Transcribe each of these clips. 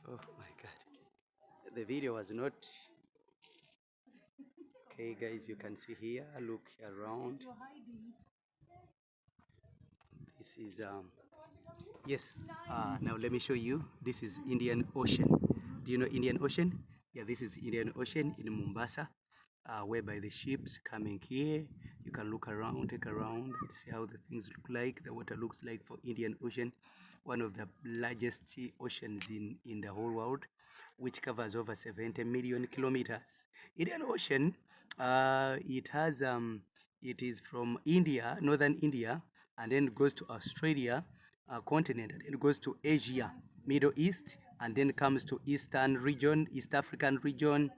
Oh my God. The video was not okay, guys. You can see here. Look around. This is yes. Now let me show you. This is Indian Ocean. Do you know Indian Ocean? Yeah, this is Indian Ocean in Mombasa, whereby the ships coming here. You can look around, take around, and see how the things look like. The water looks like for Indian Ocean, one of the largest oceans in the whole world, which covers over 70 million kilometers. Indian Ocean, it is from India, northern India, and then goes to Australia continent, and then goes to Asia, Middle East, and then comes to Eastern region, East African region,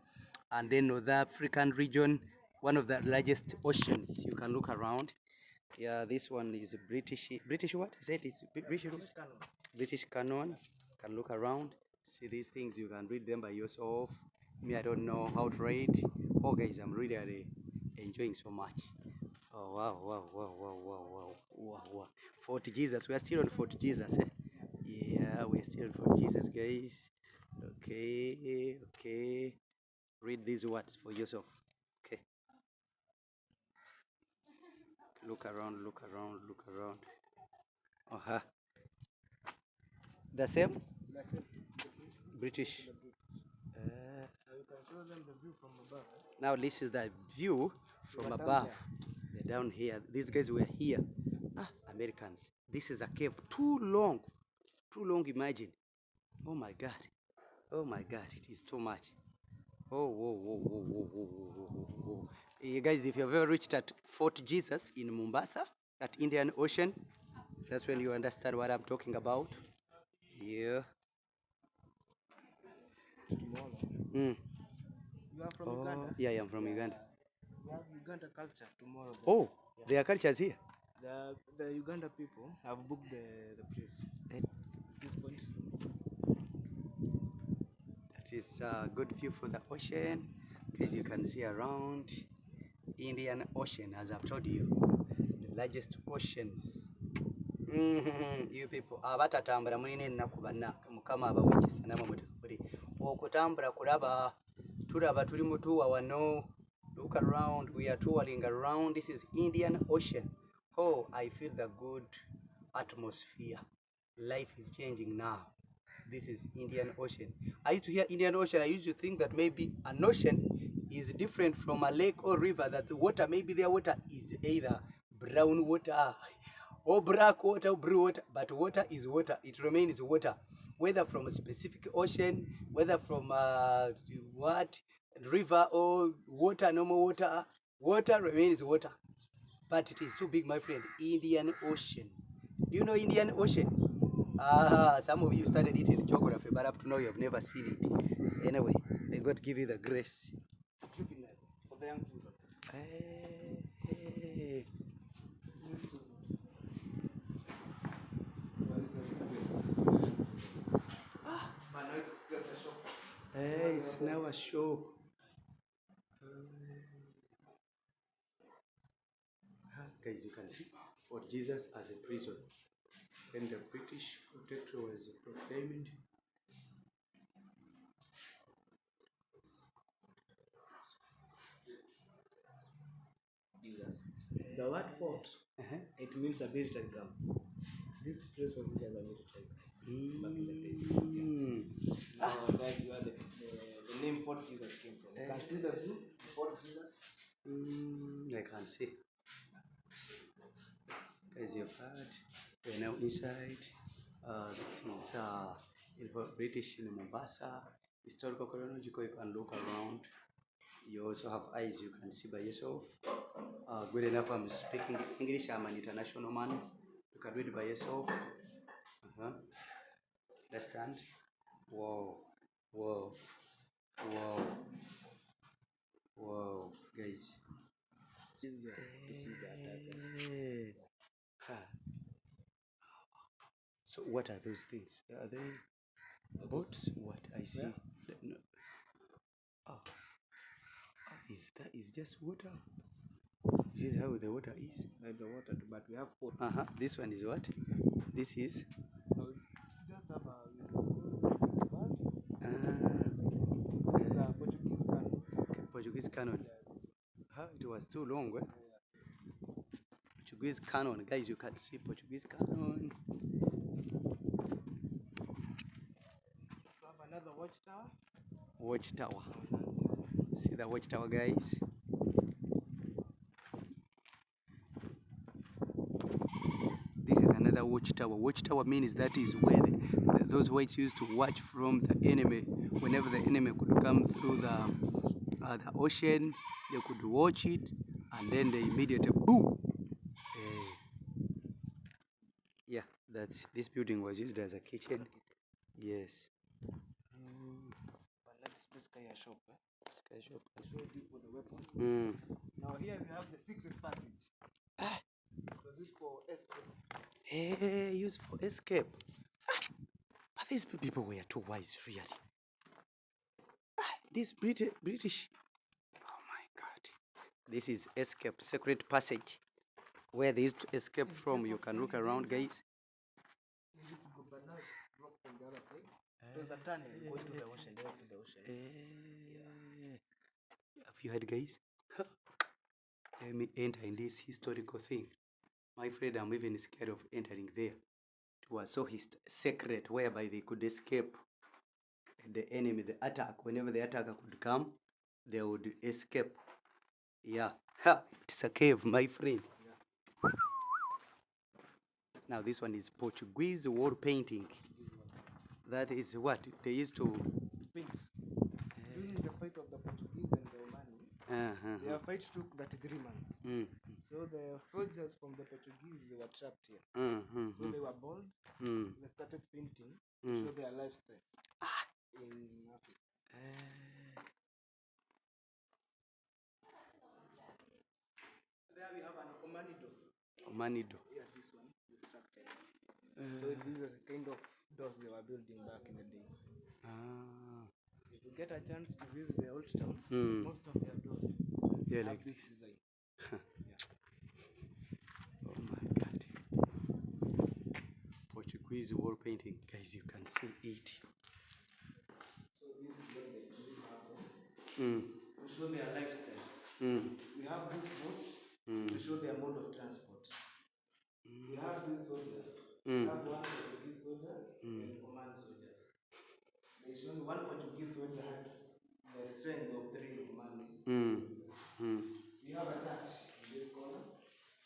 and then North African region, one of the largest oceans. You can look around. Yeah, this one is British what? Is it? It's British Canon. British Canon. Can look around, see these things. You can read them by yourself. Me, I don't know how to read. Oh, guys, I'm really enjoying so much. Oh, wow, wow, wow, wow, wow, wow, wow, wow. Fort Jesus. We are still on Fort Jesus, eh? Yeah, we're still on Fort Jesus, guys. Okay, okay. Read these words for yourself. Okay. Look around, look around, look around. Uh-huh. The same? The same. British. You can show them the view from above. Now this is the view from above. They're down here. These guys were here. Americans. This is a cave. Too long. Too long, imagine. Oh my God. Oh my God. It is too much. Oh, whoa, whoa, whoa, whoa, whoa, whoa, whoa, whoa. You guys, if you've ever reached at Fort Jesus in Mombasa, at Indian Ocean, that's when you understand what I'm talking about. Yeah. Mm. You are from Uganda? Yeah, I'm from Uganda. We have Uganda culture tomorrow. Oh, their culture is here. The Uganda people have booked the place. At this point. That is a good view for the ocean. As you can see around, Indian Ocean, as I've told you, the largest oceans. You people abatatambula mulina ennaku bannange mukama abawekisa namwe mutakuli okutambula kulaba tulaba tuli mutuwa wano. Look around, we are touring around. This is Indian Ocean. Oh, I feel the good atmosphere. Life is changing now. This is Indian Ocean. I used to hear Indian Ocean. I used to think that maybe an ocean is different from a lake or river, that the water, maybe their water is either brown water or black water or blue water, but water is water. It remains water, whether from a specific ocean, whether from what river or water, normal water, water remains water. But it is too big, my friend. Indian Ocean. Do you know Indian Ocean? Some of you studied it in geography, but up to now you have never seen it. Anyway, may God give you the grace. For the young people. Hey. But now it's just a shop. Hey, it's now a show. Guys, you can see Fort Jesus as a prison. Then the British protector was proclaimed. Jesus. The word fort, it means a military camp. This place was used as a military camp back in the days. Yeah. That's where the name Fort Jesus came from. You can see the view, Fort Jesus. I can see. Guys, you've heard. We're now inside. This is British in Mombasa. Historical, chronological, you can look around. You also have eyes, you can see by yourself. Good enough, I'm speaking English. I'm an international man. You can read by yourself. Understand? Whoa, whoa, whoa, whoa, guys. It's easier to see that. So what are those things? Are they boats? What I see? Yeah. No. Oh, is just water? Is this how the water is? Like the water, but we have port. This one is what? This is? Just have a Cannon. It was too long. Portuguese Cannon. Guys, you can see Portuguese Cannon. So have another watchtower. Watchtower. See the watchtower, guys? This is another watchtower. Watchtower means that is where those whites used to watch from the enemy. Whenever the enemy could come through the ocean, they could watch it, and then they immediately boom. Yeah, this building was used as a kitchen. Yes. But let's basically a shop. Sky shop. So deep for the weapons. Mm. Now here we have the secret passage. It was used for escape. Hey, used for escape. But these people were too wise, really. This British. Oh my God. This is escape, secret passage. Where they used to escape from. You can look around, guys. They used to go, but now it's blocked from the other side. There's a tunnel going to the ocean, direct to the ocean. Have you heard, guys? Let me enter in this historical thing. My friend, I'm even scared of entering there. It was so secret, whereby they could escape the enemy, the attack. Whenever the attacker could come, they would escape. Yeah. It's a cave, my friend. Yeah. Now this one is Portuguese wall painting. That is what they used to paint. During the fight of the Portuguese and the Omani, their fight took 33 months. So the soldiers from the Portuguese, they were trapped here. So they were bold. They started painting to show their lifestyle in Africa. There we have an Omanido. Omanido. Yeah, this one, the structure. So these are the kind of doors they were building back in the days. If you get a chance to visit the old town, most of their doors have like this design. Oh my God. Portuguese wall painting. Guys, you can see it. So this is what they do to show their lifestyle. We have this boat to show their mode of transport. We have these soldiers. We have one Portuguese soldier and Omani soldiers. They show me one Portuguese soldier had the strength of 3 Omani soldiers. We have a church in this corner.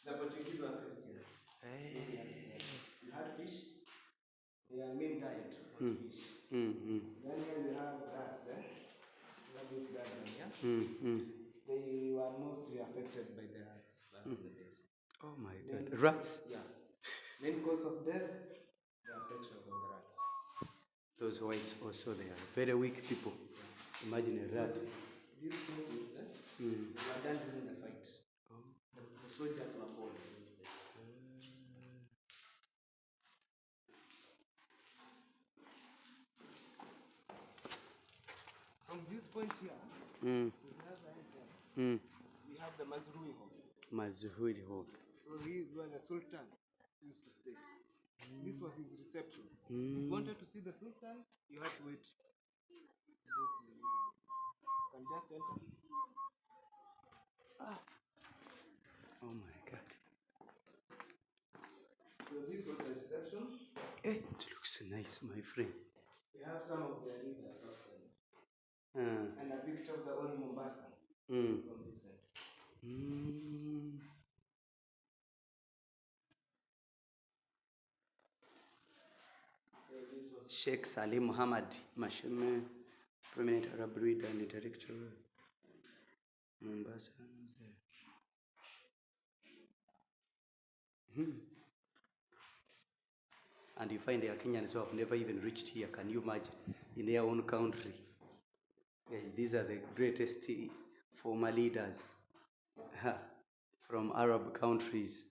The Portuguese were Christians. So we had fish. Their main diet was fish. Then here we have rats. We have this garden here. They were mostly affected by the rats back in the days. Oh my God. Rats? Yeah. Main cause of death, the affection of the rats. Those whites also, they are very weak people. Imagine a rat. These paintings were done during the fight. The soldiers were born. From this point here, we have the Mazrui Hall. Mazrui Hall. So he is where the Sultan used to stay. This was his reception. If you wanted to see the Sultan, you had to wait. You can just enter. Oh my God. So this was the reception. It looks nice, my friend. We have some of the leaders and a picture of the old Mombasa from this end. So this was Sheikh Salim Muhammad Masheme, prominent Arab reader and intellectual. Mombasa. And you find there are Kenyans who have never even reached here. Can you imagine? In their own country. Guys, these are the greatest former leaders from Arab countries.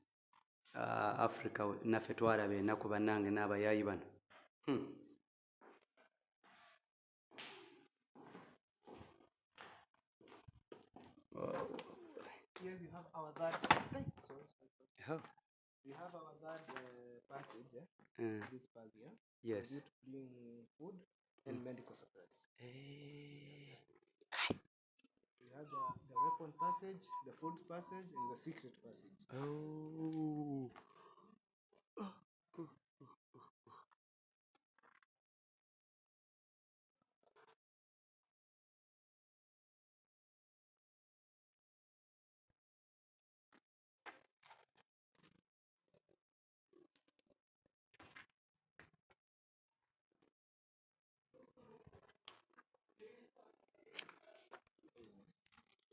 Africa, nafetwara be nakubanange n'abayayi bano. Here we have our third. We have our third passage. This path here. Yes. Used to bring food and medical supplies. We have the weapon passage, the food passage, and the secret passage. Oh.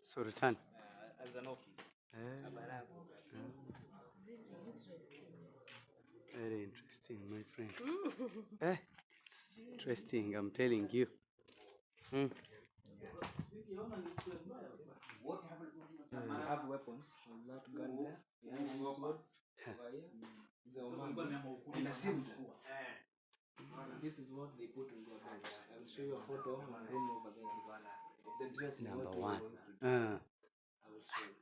So return. As an office. Very interesting, my friend. It's interesting, I'm telling you. We have weapons. We have gun there. We have swords. This is what they put in their bag. I'll show you a photo of my room over there. The dress Number what one. we used to do. I will show you.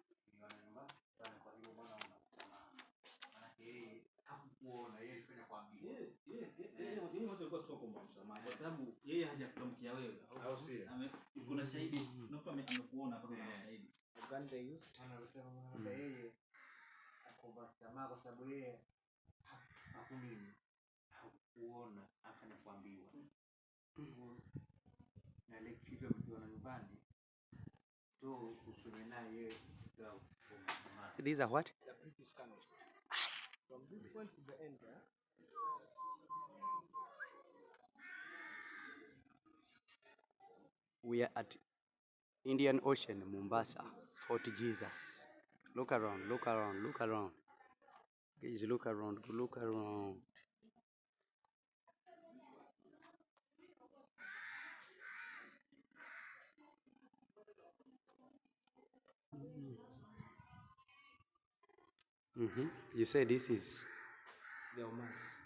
Kuna shahidi mtu amekuona kwa shahidi. The gun they used. Anasema yeye akubasama kwa sababu yeye hakunini hakuona afanya kuambiwa. Na ile kitu mkiona nyumbani to usome naye These are what? the British cannons. From this point to the end there. We are at Indian Ocean, Mombasa, Fort Jesus. Look around, look around, look around. Guys, look around, look around. You say this is The Omans.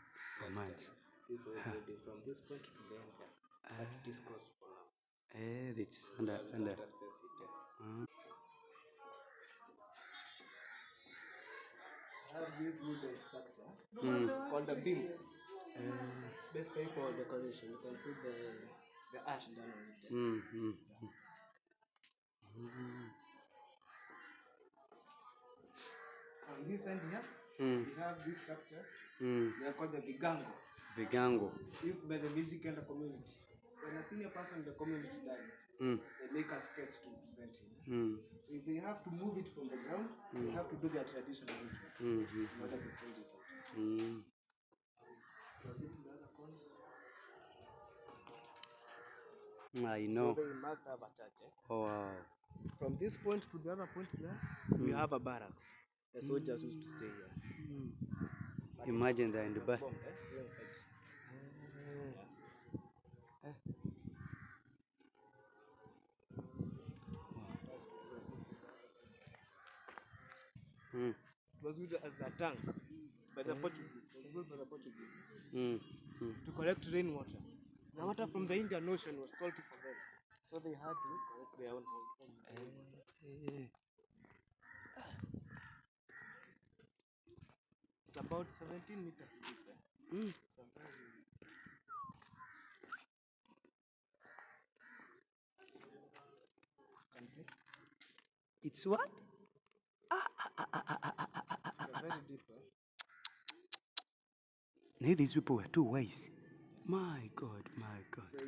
Omans. This was building from this point to the end there. But it is closed for now. It's under. Access it there. I have this wooden structure. It's called a beam. Basically for decoration. You can see the ash done on it. On this end here, we have these structures. They are called the Vigango. Vigango. Used by the Mijikenda community. When a senior person in the community dies, they make a sketch to present him. So if they have to move it from the ground, they have to do their traditional rituals in order to change it out. Proceed to the other corner. I know. So they must have a church. Oh, wow. From this point to the other point there, we have a barracks. The soldiers used to stay here. Imagine they're in the back. It was used as a tank by the Portuguese. It was built by the Portuguese to collect rainwater. The water from the Indian Ocean was salty for them, so they had to collect their own rainwater. It's about 17 meters deep. Can see? It's what? Very deep. Hey, these people were too wise. My God, my God. So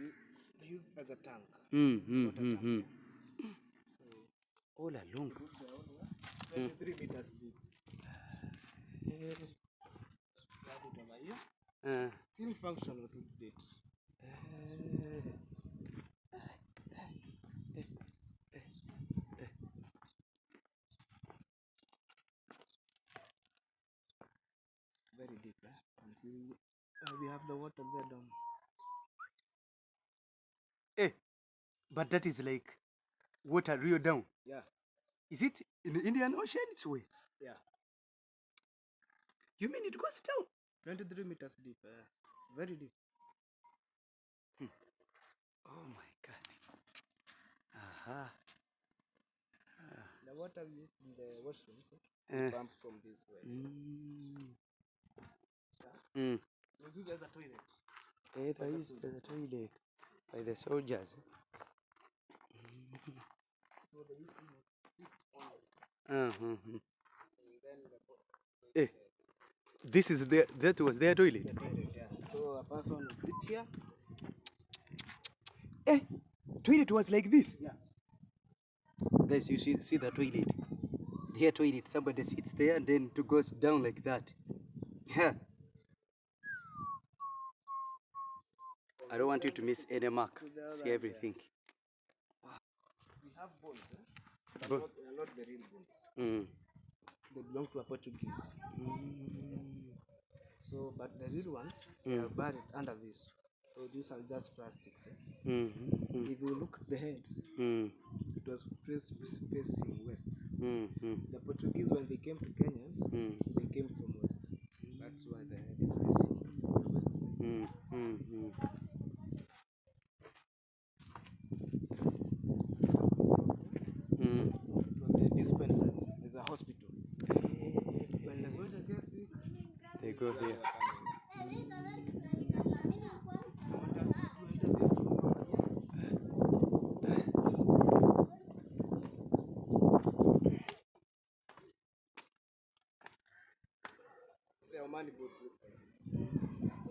they used as a tank. So all along. 23 meters deep. Still functional to date. Very deep. And see, we have the water there down. But that is like water real down. Yeah. Is it in the Indian Ocean? It's way. Yeah. You mean it goes down? 23 meters deep. Very deep. Oh my God. The water we used in the washrooms pump from this way. It was used as a toilet. They used as a toilet by the soldiers. It they used to sit on it. Uh-huh. And then Eh, this is that was their toilet. the toilet, yeah. So a person would sit here. Eh, toilet was like this. Yeah. Guys, you see the toilet. Their toilet. Somebody sits there and then it goes down like that. Yeah. I don't want you to miss any mark. See everything. We have bones, but Bone. they are not the real bones. Mm. They belong to a Portuguese. So, but the real ones, they are buried under this. So these are just plastics. If you look at the head, it was facing west. The Portuguese, when they came to Kenya, they came from west. That's why the head is facing the west side. It was the dispensary. There's a hospital. When the soldier gets sick, They go there. the Omani boat look like.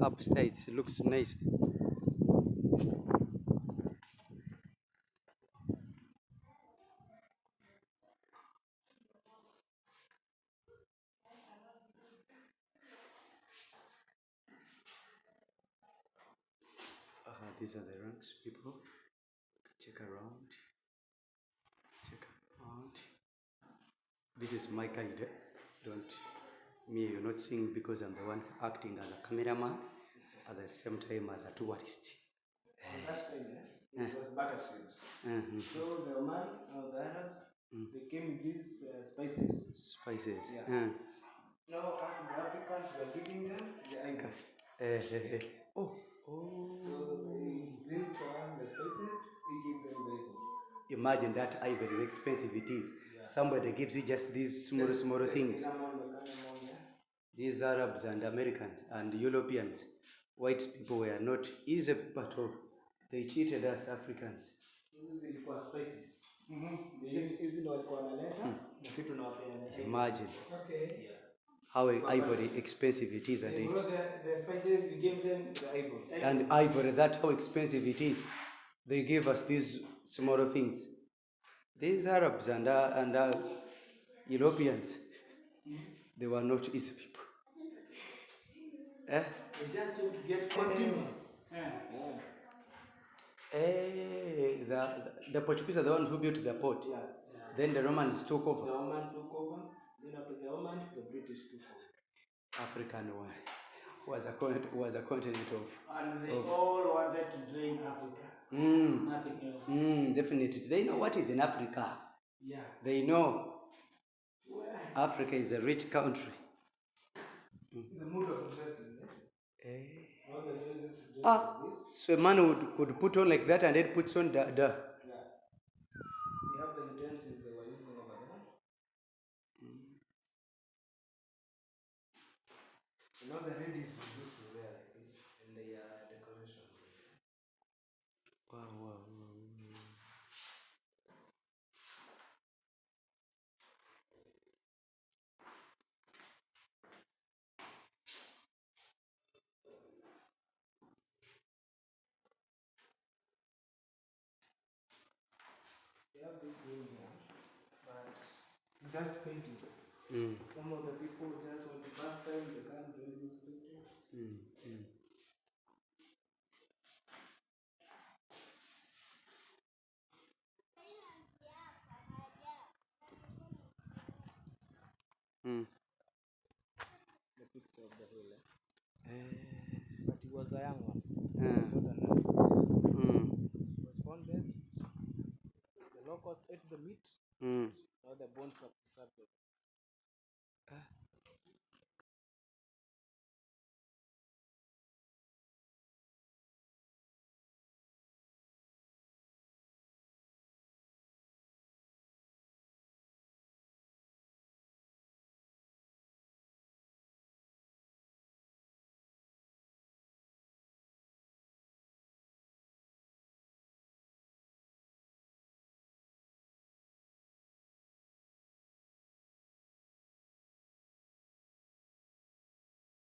Upstairs it looks nice. These are the ranks, people. Check around. Check around. This is my guide. Don't me, you're not seeing because I'm the one acting as a cameraman at the same time as a tourist. On that time, it was butter trade. So the Oman, the Arabs, they came with these spices. Spices. Yeah. Now, us the Africans, we are giving them the ivory. Oh. So they bring for us the spices, we give them the ivory. Imagine that ivory, how expensive it is. Yeah. Somebody gives you just these small things. Cinnamon, the cardamom, yeah. These Arabs and Americans and Europeans, white people were not easy people at all. They cheated us Africans. Hizi zilikuwa spices. Hizi ndio walikuwa wanaleta na sisi tunawapea. Imagine. Okay. Yeah. How ivory expensive it is. They brought the spices, we gave them the ivory. And ivory, that how expensive it is. They gave us these small things. These Arabs and Europeans, they were not easy people. They just want to get continuous. The Portuguese are the ones who built the port. Yeah. Then the Romans took over. The Romans took over. Then after the Romans, the British took over. African was a continent of. And they all wanted to drain Africa. Nothing else. Definitely. They know what is in Africa. Yeah. They know Africa is a rich country. The mood of dressing, all the ladies dress like this. So a man could put on like that and then puts on the. Yeah. You have the utensils they were using over there. So now the ladies used to wear like this in their decoration. Wow. They have this room here, but just paintings. Some of the people just want to pass time, they can't do these paintings. The picture of the whale. But he was a young one. He was founded. The locals ate the meat. Now the bones were preserved.